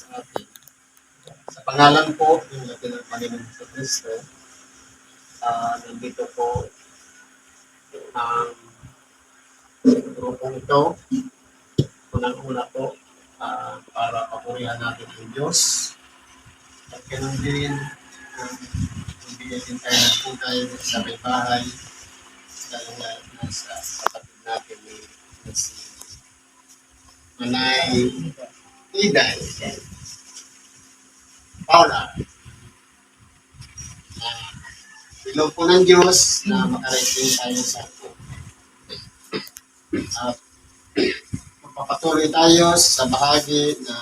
sa atin. Sa pangalan po ng ating Panginoon sa Kristo, nandito po ang grupong ito. Unang-una po, para papurihan natin ang Diyos. At ganun din, bigyan din tayo ng putay sa may bahay, lalo na sa kapatid natin ni si Manay Iday Paula. Ilog po ng Diyos na makarating tayo sa at magpapatuloy tayo sa bahagi na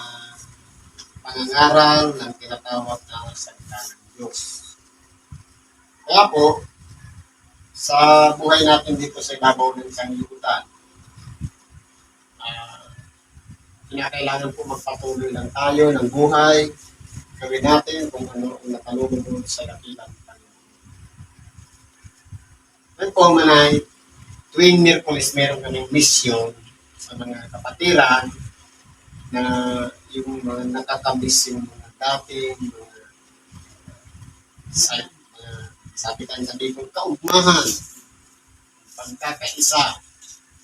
pangangaral ng tinatawag na salita ng Diyos. Kaya po, sa buhay natin dito sa ibabaw ng sanglibutan, kinakailangan po magpatuloy lang tayo ng buhay, gawin natin kung ano ang nakalulunod sa dakilang Panginoon. Ngayon po, Manay, tuwing Miyerkules meron kaming mission sa mga kapatiran na yung mga nakakamiss yung mga dating mga sabitan sa Bicol, kaugmahan, pagkakaisa,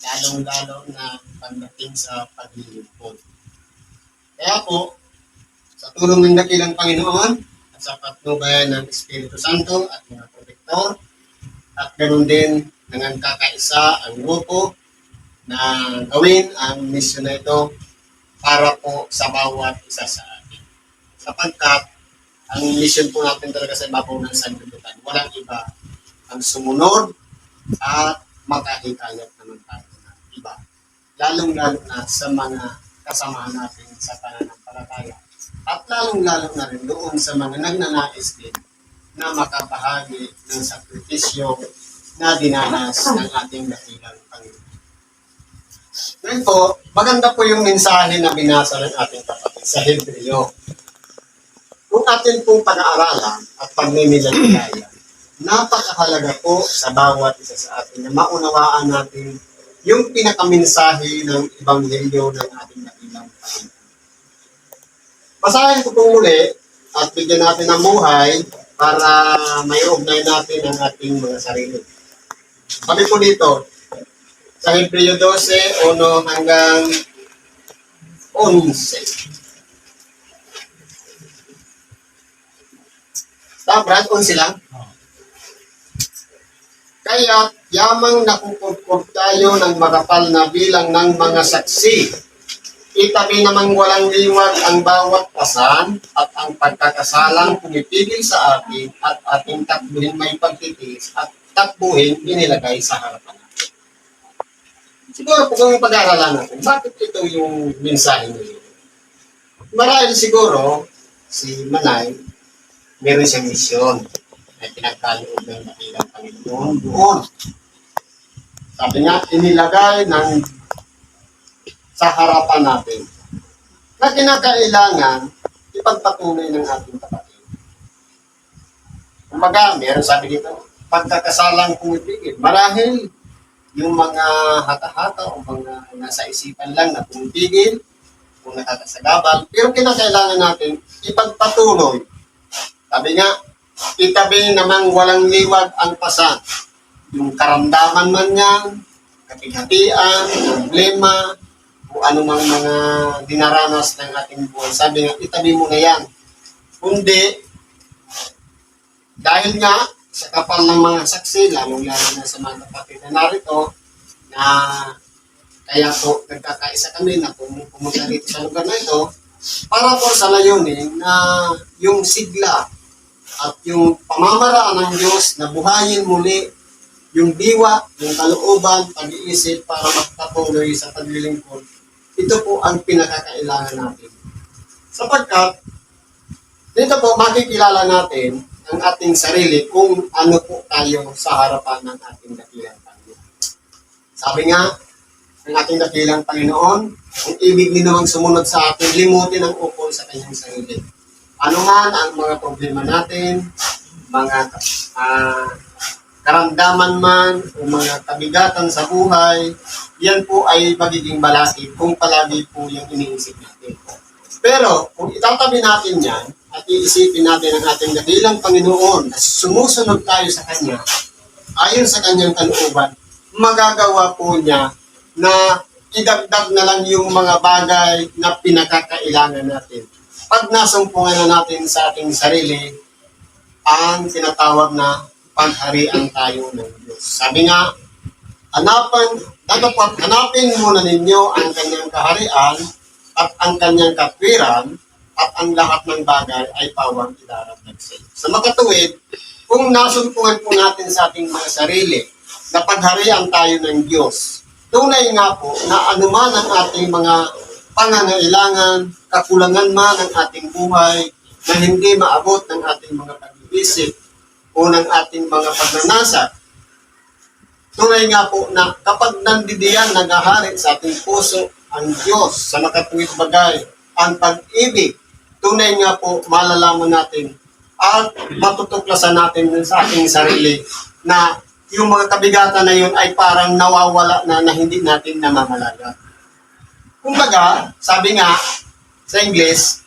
lalong-lalo na pagdating sa paglilingkod. Kaya po, sa tulong ng dakilang Panginoon at sa patnubay ng Espiritu Santo at mga protektor, at ganoon din ng kakaisa ang grupo na gawin ang misyon na ito para po sa bawat isa sa atin. Sapagkat ang mission po natin talaga sa ibabaw ng sanlibutan, walang iba ang sumunod at makahikayat naman tayo ng iba. Lalong-lalo na sa mga kasamahan natin sa pananampalataya. At lalong-lalo na rin doon sa mga nagnanais din na makabahagi ng sakripisyo na dinanas ng ating dakilang Panginoon. Ngayon po, maganda po yung mensahe na binasa ng ating kapatid sa Hebreo. Kung atin pong pag-aaralan at pagmimilaligaya, napakahalaga po sa bawat isa sa atin na maunawaan natin yung pinakamensahe ng Ebanghelyo ng ating dakilang Panginoon. Basahin ko po muli at bigyan natin ng buhay para may ugnay natin ang ating mga sarili. Sabi po dito, sa Hebreo 12, 1 hanggang 11. Brad, 11 lang. Kaya yamang nakukupkop tayo ng makapal na bilang ng mga saksi. Itabi namang walang liwag ang bawat pasan at ang pagkakasalang pumipigil sa atin at ating takbuhin may pagtitiis at takbuhin inilagay sa harapan natin. Siguro po kung pag-aaralan natin, bakit ito yung mensahe nyo? Marahil siguro si Manay, meron siyang misyon na pinagkaloob ng dakilang Panginoon doon. Sabi nga, inilagay sa harapan natin na kinakailangan ipagpatuloy ng ating kapatid. Kumbaga, meron sabi dito, pagkakasalang pumipigil. Marahil yung mga hata-hata o mga nasa isipan lang na pumipigil, kung nakakasagabal, pero kinakailangan natin ipagpatuloy. Sabi nga, itabi namang walang liwag ang pasan. Yung karamdaman man yan, kapighatian, problema, o anumang mga dinaranas ng ating buhay. Sabi nga, itabi mo na yan. Kundi, dahil nga, sa kapal ng mga saksi, lalong-lalo na sa mga kapatid na narito, na kaya po nagkakaisa kami na pumunta dito sa lugar na ito, para po sa layunin na yung sigla at yung pamamaraan ng Diyos na buhayin muli yung diwa, yung kalooban, pag-iisip para magpatuloy sa paglilingkod. Ito po ang pinakakailangan natin. Sapagkat, dito po makikilala natin ang ating sarili kung ano po tayo sa harapan ng ating dakilang Panginoon. Sabi nga, ng ating dakilang Panginoon, ang ibig din namang sumunod sa atin, limutin ang ukol sa kanyang sarili. Ano man ang mga problema natin, mga karamdaman man o mga kabigatan sa buhay, yan po ay magiging balakid kung palagi po yung iniisip natin. Pero kung itatabi natin yan at iisipin natin ang ating dakilang Panginoon na sumusunod tayo sa Kanya, ayon sa Kanyang kalooban, magagawa po niya na idagdag na lang yung mga bagay na pinakakailangan natin. Pag nasumpungan na natin sa ating sarili, ang tinatawag na pagharian tayo ng Diyos. Sabi nga, hanapin muna ninyo ang Kanyang kaharian at ang Kanyang katwiran at ang lahat ng bagay ay pawang idaragdag sa iyo. Sa makatuwid, kung nasumpungan po natin sa ating mga sarili na pagharian tayo ng Diyos, tunay nga po na anuman ang ating mga pangangailangan, kakulangan man ng ating buhay na hindi maabot ng ating mga pag-iisip o ng ating mga pagnanasa, tunay nga po na kapag nandidiyan naghahari sa ating puso ang Diyos sa makatuwid bagay, ang pag-ibig, tunay nga po malalaman natin at matutuklasan natin sa ating sarili na yung mga kabigatan na yun ay parang nawawala na hindi natin namamalaga. Kumbaga, sabi nga sa English,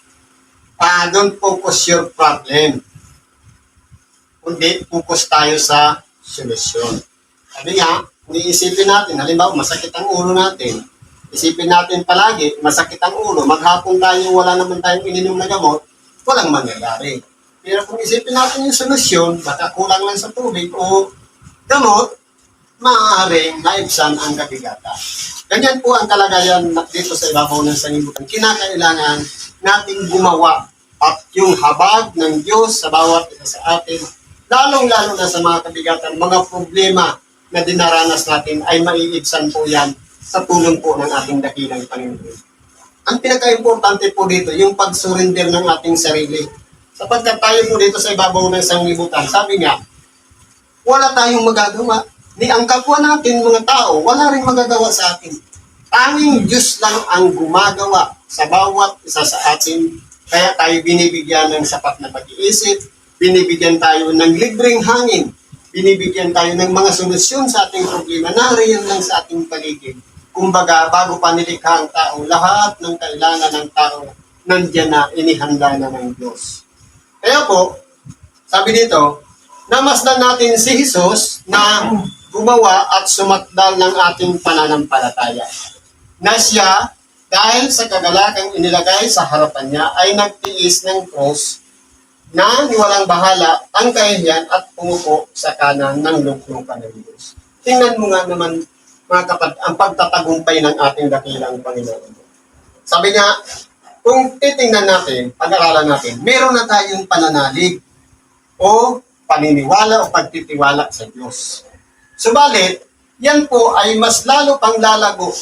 don't focus your problem. Kundi focus tayo sa solusyon. Sabi nga, kung iisipin natin, halimbawa masakit ang ulo natin, isipin natin palagi, masakit ang ulo, maghapon tayo, wala naman tayong ininom na gamot, walang mangyayari. Pero kung isipin natin yung solusyon, baka kulang lang sa tubig o gamot, maaaring maibsan ang kabigatan. Ganyan po ang kalagayan dito sa ibabaw ng sanlibutan. Kinakailangan nating gumawa at yung habag ng Diyos sa bawat isa sa atin, lalong-lalo na sa mga kabigatan, mga problema na dinaranas natin ay maiibsan po yan sa tulong po ng ating dakilang Panginoon. Ang pinaka-importante po dito, yung pag-surrender ng ating sarili. Sapagkat tayo po dito sa ibabaw ng sanlibutan, sabi nga, wala tayong magagawa. Ni ang kapwa natin, mga tao, wala rin magagawa sa atin. Tanging Diyos lang ang gumagawa sa bawat isa sa atin. Kaya tayo binibigyan ng sapat na pag-iisip, binibigyan tayo ng libreng hangin, binibigyan tayo ng mga solusyon sa ating problema na riyan lang sa ating paligid. Kumbaga, bago pa nilikha ang tao, lahat ng kailangan ng tao nandiyan na, inihanda na ng Diyos. Kaya po, sabi dito, namasdan natin si Jesus na gumawa at sumakdal ng ating pananampalataya. Na siya, dahil sa kagalakang inilagay sa harapan niya, ay nagtiis ng cross na niwalang bahala ang kahihiyan at pumupo sa kanan ng luklukan ng Diyos. Tingnan mo nga naman, mga kapatid, ang pagtatagumpay ng ating dakilang Panginoon. Sabi nga, kung titingnan natin, pag-aralan natin, meron na tayong pananalig o paniniwala o pagtitiwala sa Diyos. Subalit, yan po ay mas lalo pang lalago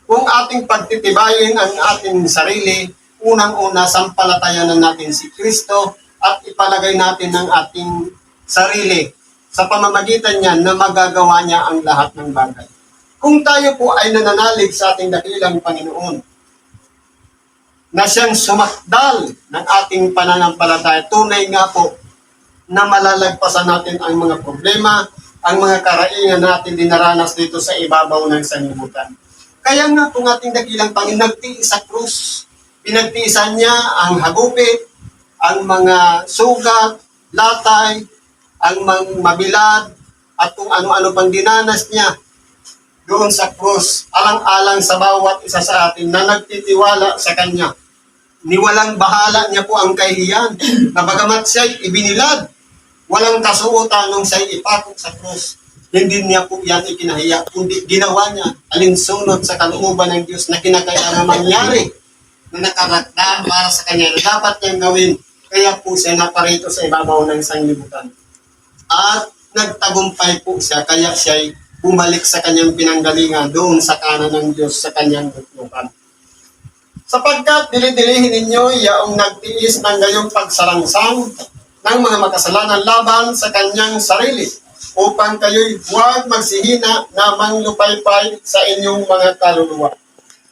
kung ating pagtitibayin ang ating sarili, unang-una, sampalatayanan natin si Kristo at ipalagay natin ang ating sarili sa pamamagitan niya na magagawa niya ang lahat ng bagay. Kung tayo po ay nananalig sa ating dakilang Panginoon, na siyang sumakdal ng ating pananampalataya, tunay nga po na malalagpasan natin ang mga problema, ang mga karaingan natin dinaranas dito sa ibabaw ng sanlibutan. Kaya nga kung ating dakilang Panginoon nagtiis sa krus, pinagtiisan niya ang hagupit, ang mga sugat, latay, ang mga mabilad, at kung ano-ano pang dinanas niya doon sa krus, alang-alang sa bawat isa sa atin na nagtitiwala sa Kanya. Niwalang bahala niya po ang kahihiyan, na bagamat siya'y ibinilad, walang kasuotan nung siya'y ipakot sa krus. Hindi niya po yan ikinahiya, kundi ginawa niya alinsunod sa kalooban ng Diyos na kinakailangan mangyari na nakarakda para sa Kanya na dapat niyang gawin. Kaya po siya naparito sa ibabaw ng sanlibutan. At nagtagumpay po siya, kaya siya'y bumalik sa Kanyang pinanggalingan doon sa kanan ng Diyos sa Kanyang luklukan. Sapagkat dilidilihin ninyo yaong nagtiis ng gayong pagsarangsang ng mga makasalanan laban sa kanyang sarili, upang kayo'y huwag magsihina na manglupaypay sa inyong mga kaluluwa.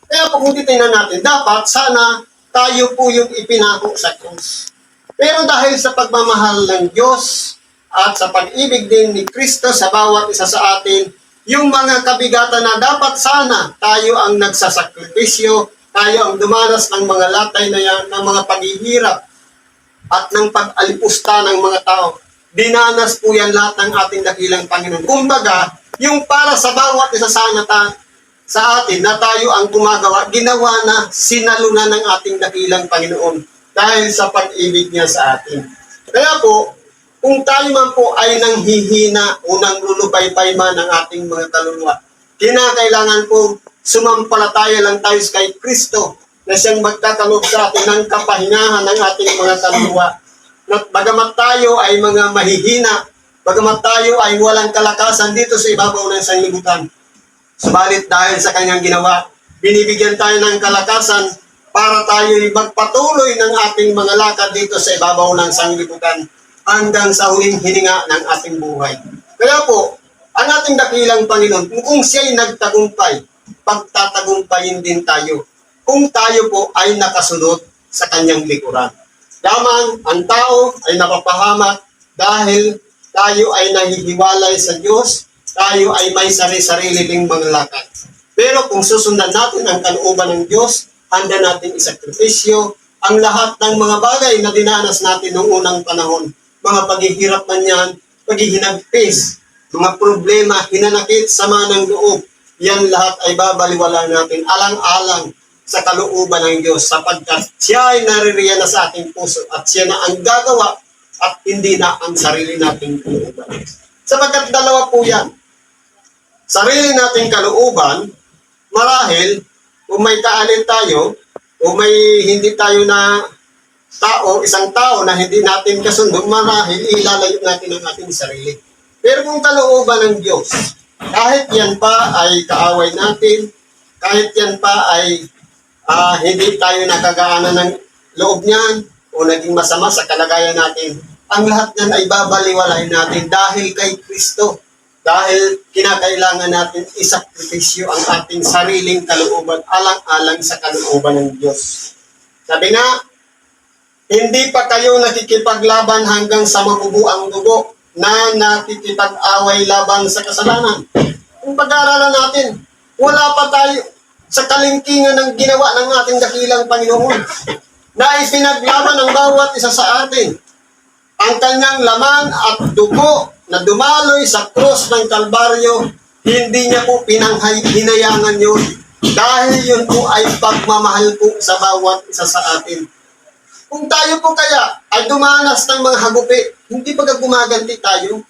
Kaya po kung titingnan natin, dapat sana tayo po yung ipinako sa krus. Pero dahil sa pagmamahal ng Diyos at sa pag-ibig din ni Kristo sa bawat isa sa atin, yung mga kabigatan na dapat sana tayo ang nagsasakripisyo, tayo ang dumanas ng mga latay na yan, ng mga paghihirap at ng pag-alipusta ng mga tao. Dinanas po yan lahat ng ating dakilang Panginoon. Kumbaga, yung para sa bawat isa sana sa atin na tayo ang gumagawa, ginawa na, sinalunan ng ating dakilang Panginoon dahil sa pag-ibig niya sa atin. Kaya po, kung tayo man po ay nanghihina o nanglulupaypay man ng ating mga kaluluwa, kinakailangan po sumampalataya lang tayo kay Kristo na siyang magtatanong sa atin ng kapahingahan ng ating mga kaluluwa. At bagamat tayo ay mga mahihina, bagamat tayo ay walang kalakasan dito sa ibabaw ng sanlibutan, subalit dahil sa kanyang ginawa, binibigyan tayo ng kalakasan para tayo magpatuloy ng ating mga lakad dito sa ibabaw ng sanlibutan hanggang sa huling hininga ng ating buhay. Kaya po, ang ating dakilang Panginoon, kung siya'y nagtagumpay, pagtatagumpayin din tayo kung tayo po ay nakasunod sa kanyang likuran. Lamang ang tao ay napapahamak dahil tayo ay nahihiwalay sa Diyos, tayo ay may sarili-sarili ding mga lakad. Pero kung susundan natin ang kalooban ng Diyos, handa natin isakripisyo ang lahat ng mga bagay na dinanas natin noong unang panahon. Mga paghihirap man yan, paghihinagpis, mga problema, hinanakit, sama ng loob, yan lahat ay babaliwala natin alang-alang sa kalooban ng Diyos sapagkat siya ay naririyan na sa ating puso at siya na ang gagawa at hindi na ang sarili nating kalooban. Sapagkat dalawa po yan. Sarili nating kalooban, marahil kung may kaalin tayo o may hindi tayo na tao, isang tao na hindi natin kasundo, marahil ilalayo natin ang ating sarili. Pero kung kalooban ng Diyos, kahit yan pa ay kaaway natin, kahit yan pa ay hindi tayo nakagaanan ng loob niyan o naging masama sa kalagayan natin, ang lahat niyan ay babaliwalain natin dahil kay Kristo. Dahil kinakailangan natin isakripisyo ang ating sariling kalooban alang-alang sa kalooban ng Diyos. Sabi nga, hindi pa kayo nakikipaglaban hanggang sa mabubuang dugo na nakikipag-away laban sa kasalanan. Kung pag-aaralan natin, wala pa tayo sa kalingkingan ng ginawa ng ating dakilang Panginoon na ipinaglaban ng bawat isa sa atin. Ang kanyang laman at dugo na dumaloy sa krus ng Kalbaryo, hindi niya po hinayangan yun dahil yun po ay pagmamahal po sa bawat isa sa atin. Kung tayo po kaya ay dumanas ng mga hagupi, hindi ba gumaganti tayo?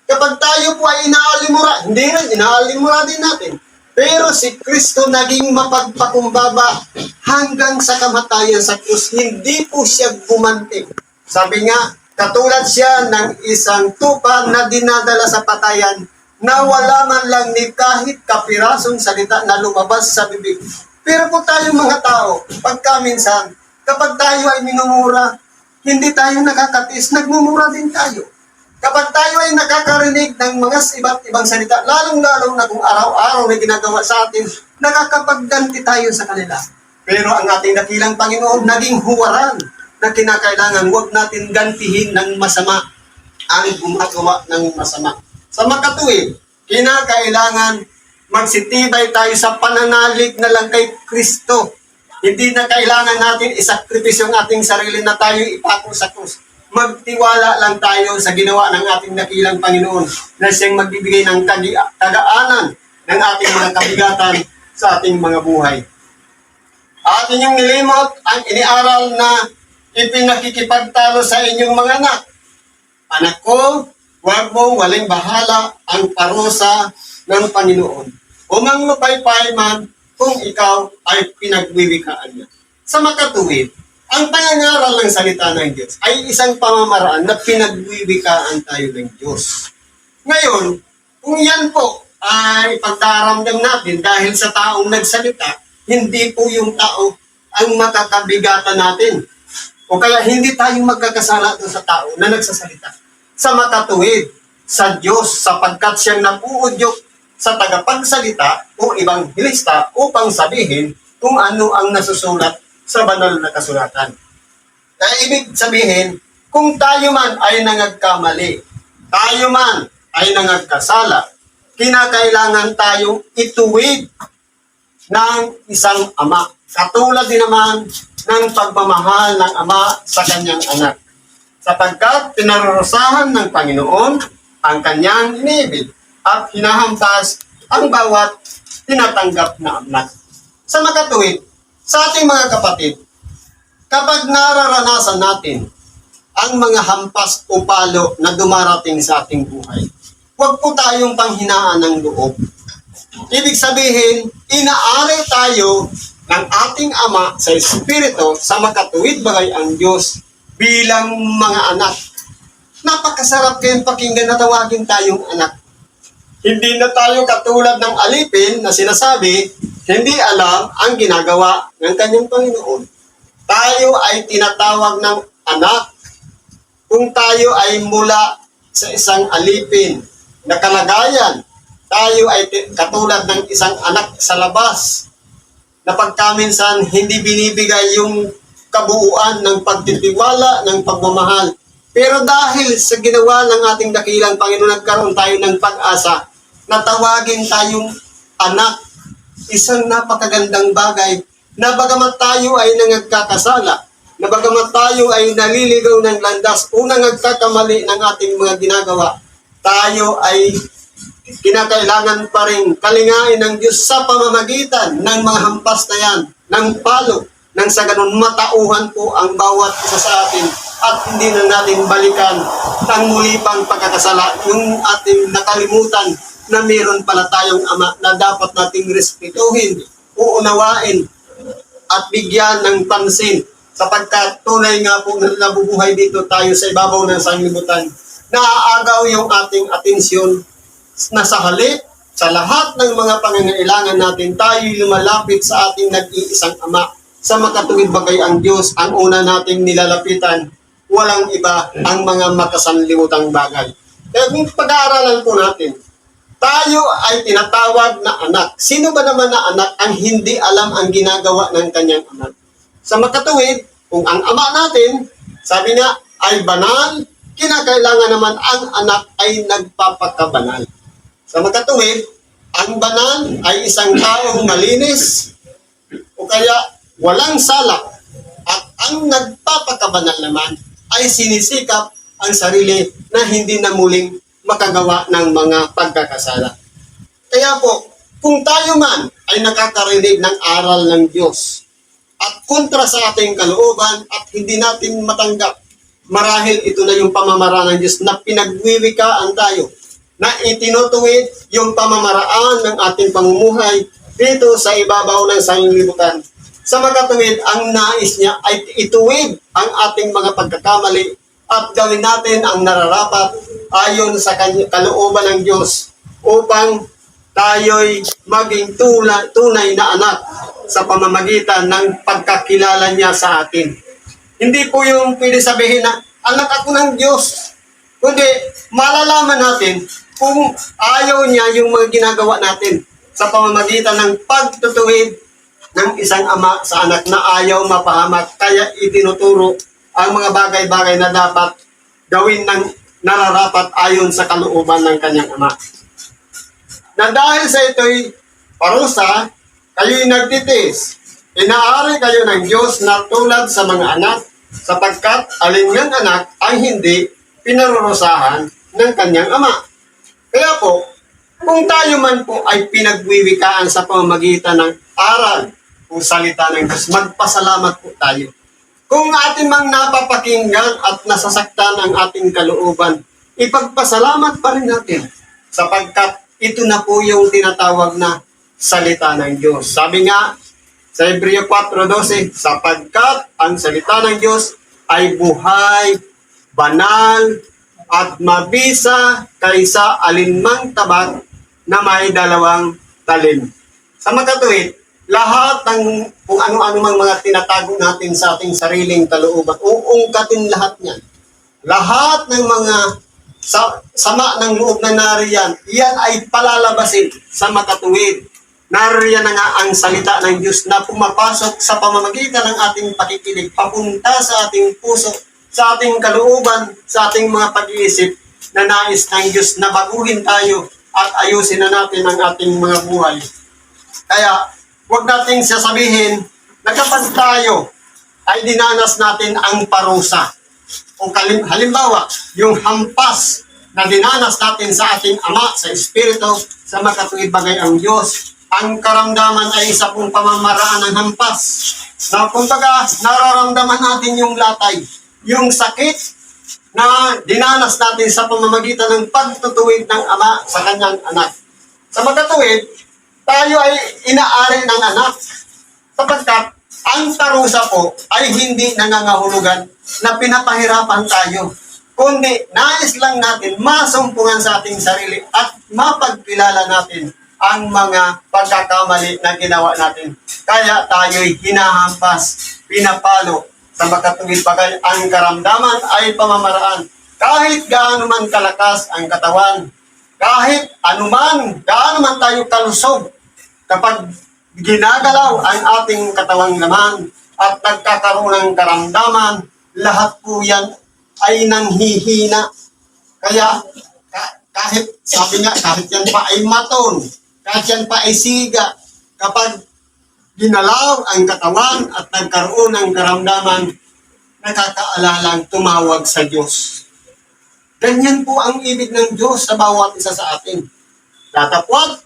Kapag tayo po ay inaalimura, hindi rin, inaalimura din natin. Pero si Kristo naging mapagpakumbaba hanggang sa kamatayan sa krus. Hindi po siya gumanti. Sabi nga, katulad siya ng isang tupa na dinadala sa patayan na wala man lang ni kahit kapirasong salita na lumabas sa bibig. Pero po tayo mga tao, pagka minsan, kapag tayo ay minumura, hindi tayo nakakatis, nagmumura din tayo. Kapag tayo ay nakakarinig ng mga iba't ibang salita, lalong-lalong na kung araw-araw na ginagawa sa atin, nakakapagganti tayo sa kanila. Pero ang ating dakilang Panginoon, naging huwaran na kinakailangan huwag natin gantihin ng masama ang gumagawa ng masama. Sa makatuwid, kinakailangan magsitibay tayo sa pananalig na lang kay Kristo. Hindi na kailangan natin isakripisyo ang ating sarili na tayo ipako sa krus. Magtiwala lang tayo sa ginawa ng ating dakilang Panginoon na siyang magbibigay ng kagaanan ng ating mga kabigatan sa ating mga buhay. At inyong nilimot ang iniaral na ipinakikipagtalo sa inyong mga anak. Anak ko, huwag mong walang bahala ang parusa ng Panginoon. Umanglupaypay man kung ikaw ay pinagwiwikaan niya. Sa makatuwid, ang pangangaral ng salita ng Diyos ay isang pamamaraan na pinagwiwikaan tayo ng Diyos. Ngayon, kung yan po ay pagdaramdam natin dahil sa taong nagsalita, hindi po yung tao ang makakabigatan natin. O kaya hindi tayo magkakasala doon sa tao na nagsasalita. Sa makatuwid, sa Diyos, sapagkat siyang napuudyok sa tagapagsalita o ibang hilista upang sabihin kung ano ang nasusulat sa banal na kasulatan. Kaya ibig sabihin, kung tayo man ay nangagkamali, tayo man ay nangagkasala, kinakailangan tayong ituwid ng isang ama Katulad din naman ng pagmamahal ng Ama sa kanyang anak. Sapagkat pinarurusahan ng Panginoon ang kanyang iniibig at hinahampas ang bawat tinatanggap na anak. Sa makatuwid, sa ating mga kapatid, kapag nararanasan natin ang mga hampas o palo na dumarating sa ating buhay, huwag po tayong panghinaan ng loob. Ibig sabihin, inaari tayo ng ating Ama sa Espiritu sa makatuwid bagay ang Diyos bilang mga anak. Napakasarap kayong pakinggan na tawagin tayong anak. Hindi na tayo katulad ng alipin na sinasabi, hindi alam ang ginagawa ng kanyang Panginoon. Tayo ay tinatawag ng anak kung tayo ay mula sa isang alipin na kalagayan. Tayo ay katulad ng isang anak sa labas na pagkaminsan hindi binibigay yung kabuuan ng pagtitiwala, ng pagmamahal. Pero dahil sa ginawa ng ating dakilang Panginoon, nagkaroon tayo ng pag-asa na tawagin tayong anak. Isang napakagandang bagay na bagamat tayo ay nangagkakasala, na bagamat tayo ay naliligaw ng landas o nagkakamali ng ating mga ginagawa, tayo ay kinakailangan pa rin kalingain ng Diyos sa pamamagitan ng mga hampas na yan, ng palo, nang sa ganun matauhan po ang bawat isa sa atin at hindi na natin balikan ang muli pang pagkakasala, yung ating nakalimutan na meron pala tayong Ama na dapat nating respetuhin, uunawain at bigyan ng pansin sapagkat tunay nga po na nabubuhay dito tayo sa ibabaw ng sanglibutan. Naaagaw yung ating atensyon na sa halip sa lahat ng mga pangangailangan natin, tayo lumalapit sa ating nag-iisang Ama. Sa makatuwid bagay ang Diyos, ang una nating nilalapitan, walang iba ang mga makasanliwutang bagay. Kaya kung pag-aaralan po natin, tayo ay tinatawag na anak. Sino ba naman na anak ang hindi alam ang ginagawa ng kanyang Ama? Sa makatuwid, kung ang Ama natin, sabi niya, ay banal, kinakailangan naman ang anak ay nagpapakabanal. Sa makatuwid, ang banal ay isang taong malinis o kaya walang salak, at ang nagpapakabanal naman ay sinisikap ang sarili na hindi na muling makagawa ng mga pagkakasala. Kaya po, kung tayo man ay nakakarinig ng aral ng Diyos at kontra sa ating kalooban at hindi natin matanggap, marahil ito na yung pamamaraan ng Diyos na pinagwiwikaan tayo, na itinutuwid yung pamamaraan ng ating pamumuhay dito sa ibabaw ng sanglibutan. Sa makatuwid, ang nais niya ay ituwid ang ating mga pagkakamali at gawin natin ang nararapat ayon sa kalooban ng Diyos upang tayo'y maging tunay na anak sa pamamagitan ng pagkakilala niya sa atin. Hindi po yung pwede sabihin na anak ako ng Diyos, kundi malalaman natin kung ayaw niya yung mga ginagawa natin sa pamamagitan ng pagtutuwid ng isang ama sa anak na ayaw mapahamak. Kaya itinuturo ang mga bagay-bagay na dapat gawin ng nararapat ayon sa kalooban ng kanyang ama. Na dahil sa ito'y parusa, kayo'y nagtitis. Inaari kayo ng Diyos na tulad sa mga anak, sapagkat alingang anak ang hindi pinarurusahan ng kanyang ama. Kaya po, kung tayo man po ay pinagwiwikaan sa pamamagitan ng aral o salita ng Diyos, magpasalamat po tayo. Kung atin mang napapakinggan at nasasaktan ang ating kalooban, ipagpasalamat pa rin natin sapagkat ito na po yung tinatawag na salita ng Diyos. Sabi nga sa Hebreo 4:12, sapagkat ang salita ng Diyos ay buhay, banal, at mabisa kaysa alinmang tabak na may dalawang talim. Sa makatuwid, lahat ng kung ano-ano mang mga tinatago natin sa ating sariling kalooban, uungkatin lahat niyan. Lahat ng mga sama ng loob na nariyan, yan ay palalabasin sa makatuwid. Nariyan na nga ang salita ng Diyos na pumapasok sa pamamagitan ng ating pakikinig, papunta sa ating puso, sa ating kalooban, sa ating mga pag-iisip na nais ng Diyos na baguhin tayo at ayusin na natin ang ating mga buhay. Kaya, huwag nating sasabihin na kapag tayo ay dinanas natin ang parusa, o halimbawa, yung hampas na dinanas natin sa ating Ama, sa Espiritu, sa makatuwid bagay ang Diyos, ang karamdaman ay isa pong pamamaraan ng hampas. Na kumbaga, nararamdaman natin yung latay, yung sakit na dinanas natin sa pamamagitan ng pagtutuwid ng Ama sa kanyang anak. Sa magkatuwid, tayo ay inaari ng anak sapagkat ang parusa po ay hindi nangangahulugan na pinapahirapan tayo, kundi nais lang natin masumpungan sa ating sarili at mapagkilala natin ang mga pagkakamali na ginawa natin. Kaya tayo'y hinahampas, pinapalo sa makatuwid bagay. Ang karamdaman ay pamamaraan. Kahit gaano man kalakas ang katawan, kahit anuman, gaano man tayo kalusog, kapag ginagalaw ang ating katawang laman at nagkakaroon ng karamdaman, lahat po yan ay nanghihina. Kaya kahit, sabi nga, kahit yan pa ay maton, kahit yan pa ay siga, kapag ginalaw ang katawan at nagkaroon ng karamdaman, nakakaalalang tumawag sa Diyos. Ganyan po ang ibig ng Diyos sa bawat isa sa atin. Datapwat,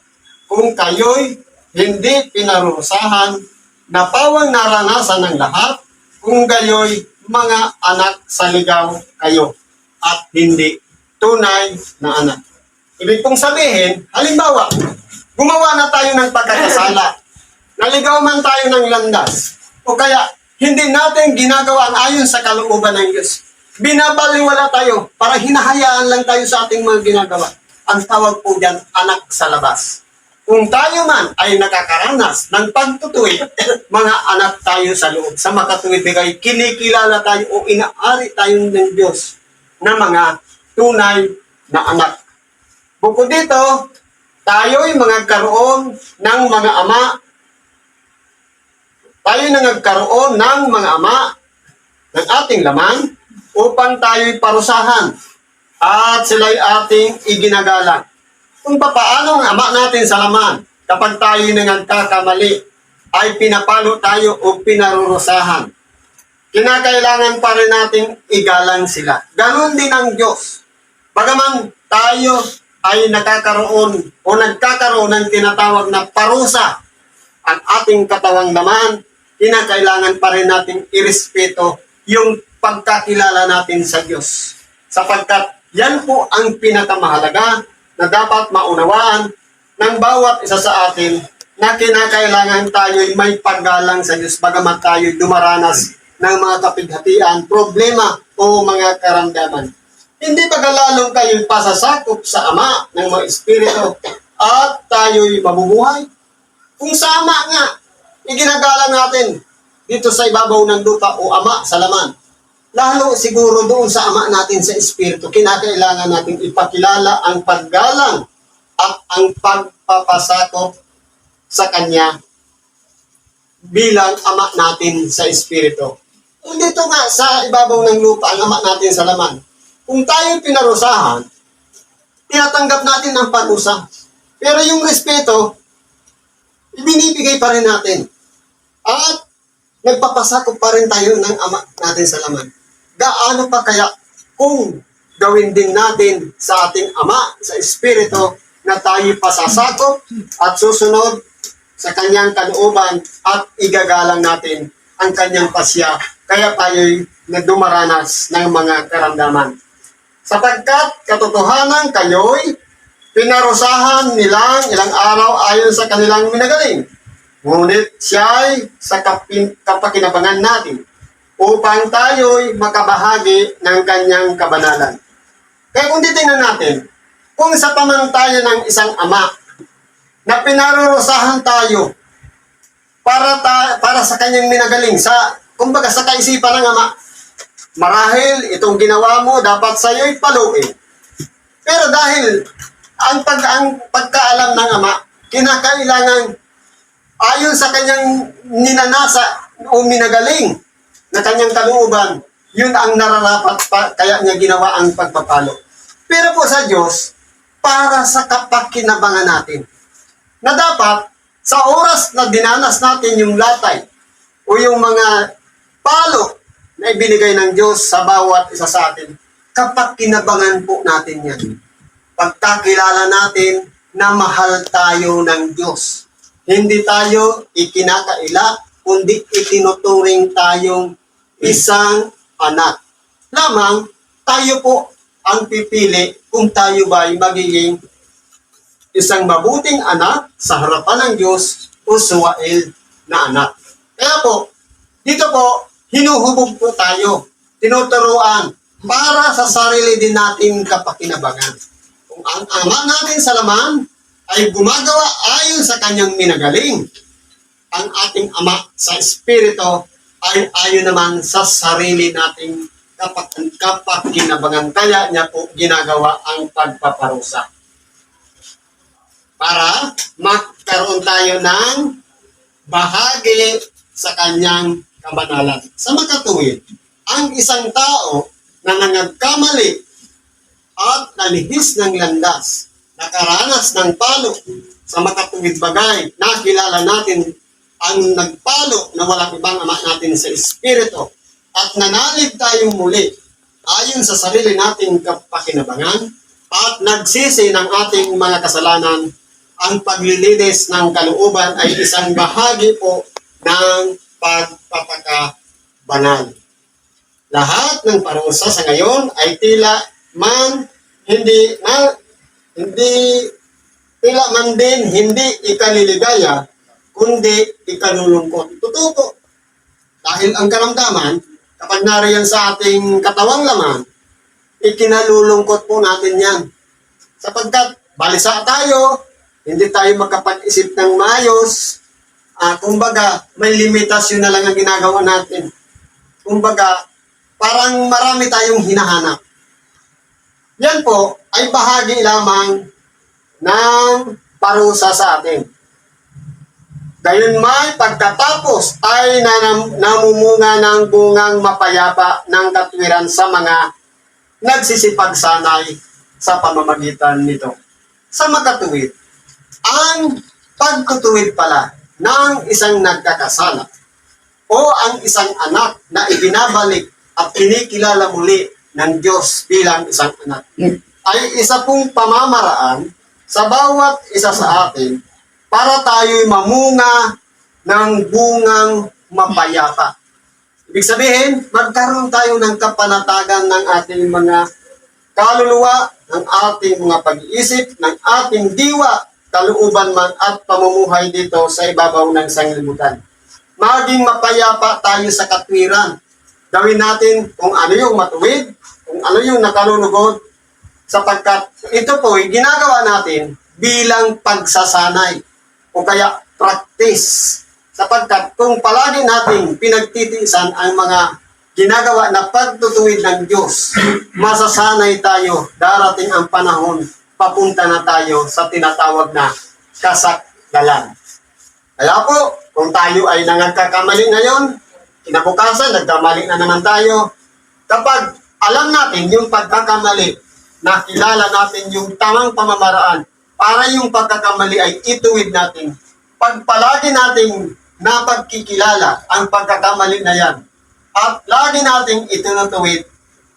kung kayo'y hindi pinarusahan, na pawang naranasan ng lahat, kung gayo'y mga anak sa ligaw kayo at hindi tunay na anak. Ibig pong sabihin, halimbawa, gumawa na tayo ng pagkakasala, naligaw man tayo ng landas, o kaya hindi natin ginagawa ang ayon sa kalooban ng Diyos. Binabaliwala tayo para hinahayaan lang tayo sa ating mga ginagawa. Ang tawag po diyan, anak sa labas. Kung tayo man ay nakakaranas ng pagtutuwid, mga anak tayo sa loob. Sa makatuwid bigay, kinikilala tayo o inaari tayo ng Diyos na mga tunay na anak. Bukod dito, tayo'y magkaroon ng mga ama. Tayo'y nagkaroon ng mga ama ng ating laman upang tayo'y parusahan at sila'y ating iginagalang. Kung paano ang ama natin sa laman, kapag tayo nagkakamali, ay pinapalo tayo o pinarurusahan. Kinakailangan pa rin nating igalang sila. Ganon din ang Diyos. Bagaman tayo ay nakakaroon o nagkakaroon ng tinatawag na parusa ang ating katawang laman, kinakailangan pa rin nating irespeto yung pagkakilala natin sa Diyos. Sapagkat yan po ang pinakamahalaga na dapat maunawaan ng bawat isa sa atin na kinakailangan tayo'y may paggalang sa Diyos bagamat tayo'y dumaranas ng mga kapighatian, problema o mga karamdaman. Hindi pagkalalong tayo'y pasasakop sa Ama ng mga Espiritu at tayo'y mabubuhay. Kung sa Ama nga, iginagalang natin dito sa ibabaw ng lupa o Ama sa laman. Lalo siguro doon sa Ama natin sa Espiritu, kinakailangan natin ipakilala ang paggalang at ang pagpapasakop sa Kanya bilang Ama natin sa Espiritu. Dito nga sa ibabaw ng lupa, ang Ama natin sa laman, kung tayo pinarusahan, tinatanggap natin ang parusa. Pero yung respeto, ibinibigay pa rin natin. At nagpapasakop pa rin tayo ng Ama natin sa laman. Gaano pa kaya kung gawin din natin sa ating Ama, sa Espiritu, na tayo pasasakop at susunod sa Kanyang kalooban at igagalang natin ang Kanyang pasya, kaya tayo'y nagdumaranas ng mga karamdaman. Sapagkat katotohanan kayo'y pinarusahan nilang ilang araw ayon sa kanilang minagaling. Ngunit siya'y sa kapakinabangan natin upang tayo'y makabahagi ng Kanyang kabanalan. Kaya kung titingnan natin, kung sa pamantayan ng isang ama na pinarurusahan tayo para sa Kanyang minagaling, kumbaga sa kaisipan ng Ama, marahil itong ginawa mo dapat sa iyo'y paluin. Pero dahil ang pagkaalam ng Ama, kinakailangan ayon sa Kanyang ninanasa o minagaling na Kanyang kalooban, yun ang nararapat pa, kaya niya ginawa ang pagpapalo. Pero po sa Diyos, para sa kapakinabangan natin, na dapat sa oras na dinanas natin yung latay, o yung mga palo na ibinigay ng Diyos sa bawat isa sa atin, kapag kinabangan po natin yan, pagkakilala natin na mahal tayo ng Diyos. Hindi tayo ikinakaila, kundi itinuturing tayong isang anak. Lamang, tayo po ang pipili kung tayo ba ay magiging isang mabuting anak sa harapan ng Diyos o suwail na anak. Kaya po, dito po, hinuhubog po tayo, tinuturuan para sa sarili din natin kapakinabangan. Kung ang ama natin sa laman ay gumagawa ayon sa kanyang minagaling, ang ating ama sa espiritu ay ayon naman sa sarili nating kapakinabangan. Kaya niya po ginagawa ang pagpaparusa. Para magkaroon tayo ng bahagi sa kanyang kabanalan. Sa makatuwid, ang isang tao na nangagkamali at nalihis ng landas, nakaranas ng palo sa makatuwid bagay, nakilala natin ang nagpalo na walang ibang ama natin sa espiritu at nanalig tayong muli ayon sa sarili nating kapakinabangan at nagsisi ng ating mga kasalanan. Ang paglilinis ng kalooban ay isang bahagi po ng pagpapakabanal. Lahat ng parusa sa ngayon ay tila man hindi ikaliligaya, kundi ikalulungkot. Totoo po. Dahil ang karamdaman, kapag nariyan sa ating katawang laman, ikinalulungkot po natin yan. Sapagkat balisa tayo, hindi tayo makapag-isip ng maayos. Kumbaga, may limitasyon na lang ang ginagawa natin. Kumbaga, parang marami tayong hinahanap. Yan po ay bahagi lamang ng parusa sa atin. Gayunman, pagkatapos ay namumunga ng bungang mapayapa ng katwiran sa mga nagsisipagsanay sa pamamagitan nito. Sa makatuwid, ang pagtutuwid pala ng isang nagkakasala o ang isang anak na ibinabalik at kinikilala muli ng Diyos bilang isang anak ay isa pong pamamaraan sa bawat isa sa atin para tayo'y mamunga ng bungang mapayapa. Ibig sabihin, magkaroon tayo ng kapanatagan ng ating mga kaluluwa, ng ating mga pag-iisip, ng ating diwa, kalooban man at pamumuhay dito sa ibabaw ng sanglibutan. Maging mapayapa tayo sa katwiran. Gawin natin kung ano yung matuwid, kung ano yung nakalulugod, sapagkat ito po ay ginagawa natin bilang pagsasanay o kaya practice. Sapagkat kung palagi natin pinagtitiisan ang mga ginagawa na pagtutuwid ng Diyos, masasanay tayo, darating ang panahon, papunta na tayo sa tinatawag na kasakdalan. Kaya po, kung tayo ay nangagkakamali ngayon, kinabukasan, nagkamali na naman tayo. Kapag alam natin yung pagkakamali, nakilala natin yung tamang pamamaraan, para yung pagkakamali ay ituwid natin. Pag palagi nating napagkikilala ang pagkakamali na yan, at lagi nating itinutuwid,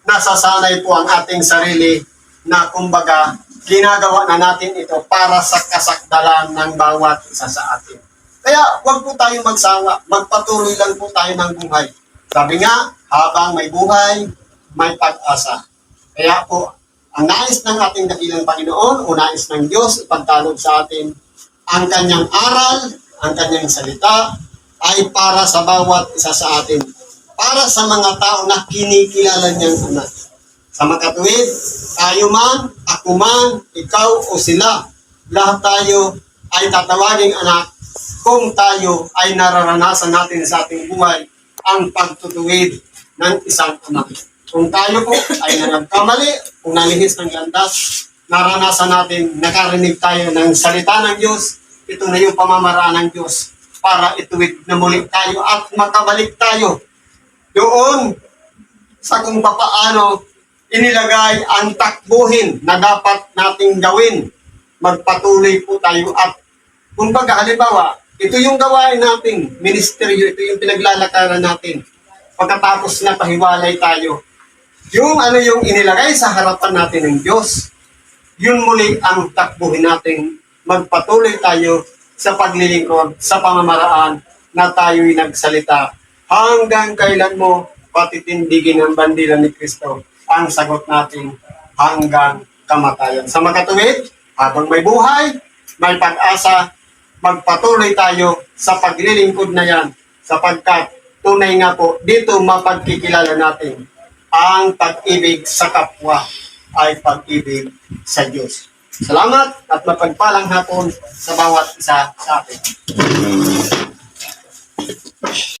nasasanay po ang ating sarili na kumbaga, ginagawa na natin ito para sa kasakdalan ng bawat isa sa atin. Kaya huwag po tayo magsawa, magpatuloy lang po tayo ng buhay. Sabi nga, habang may buhay, may pag-asa. Kaya po, ang nais ng ating dakilang Panginoon o nais ng Diyos ipagkaloob sa atin, ang kanyang aral, ang kanyang salita, ay para sa bawat isa sa atin. Para sa mga tao na kinikilala niyang anak. Sa makatuwid, tayo man, ako man, ikaw o sila, lahat tayo ay tatawaging anak kung tayo ay nararanasan natin sa ating buhay ang pagtutuwid ng isang anak. Kung tayo po ay nagkamali, kung nalihis ng landas, naranasan natin, nakarinig tayo ng salita ng Diyos, ito na yung pamamaraan ng Diyos para ituwid na muli tayo at makabalik tayo doon sa kung papaano inilagay ang takbuhin na dapat nating gawin. Magpatuloy po tayo at kumbaga halimbawa, Ito yung gawain natin, ministeryo, ito yung pinaglalakaran natin. Pagkatapos na pahiwalay tayo, yung yung inilagay sa harapan natin ng Diyos, yun muli ang takbuhin natin. Magpatuloy tayo sa paglilingkod, sa pamamaraan na tayo'y nagsalita. Hanggang kailan mo patitindigin ang bandila ni Kristo? Ang sagot natin, hanggang kamatayan. Sa makatuwid, habang may buhay, may pag-asa, magpatuloy tayo sa paglilingkod na yan, sapagkat tunay nga po, dito mapagkikilala natin ang pag-ibig sa kapwa ay pag-ibig sa Diyos. Salamat at mapagpalang hapon sa bawat isa sa atin.